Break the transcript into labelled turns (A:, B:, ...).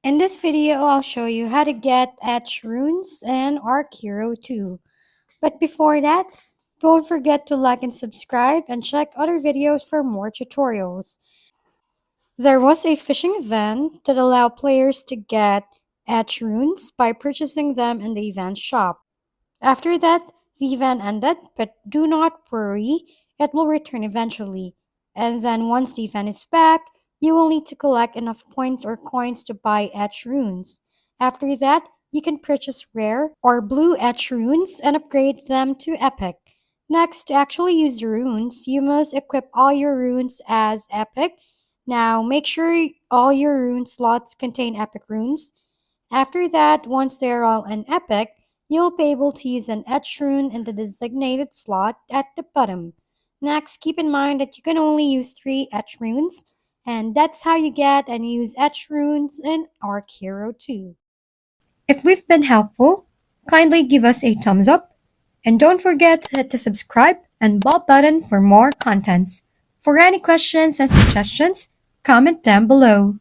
A: In this video, I'll show you how to get Etched Runes and Archero too. But before that, don't forget to like and subscribe and check other videos for more tutorials. There was a fishing event that allowed players to get Etched Runes by purchasing them in the event shop. After that, the event ended, but do not worry, it will return eventually. And then once the event is back, you will need to collect enough points or coins to buy Etched Runes. After that, you can purchase rare or blue Etched Runes and upgrade them to epic. Next, to actually use the runes, you must equip all your runes as epic. Now, make sure all your rune slots contain epic runes. After that, once they are all in epic, you'll be able to use an etch rune in the designated slot at the bottom. Next, keep in mind that you can only use 3 etch runes, and that's how you get and use etch runes in Archero 2. If we've been helpful, kindly give us a thumbs up, and don't forget to hit the subscribe and bell button for more contents. For any questions and suggestions, comment down below.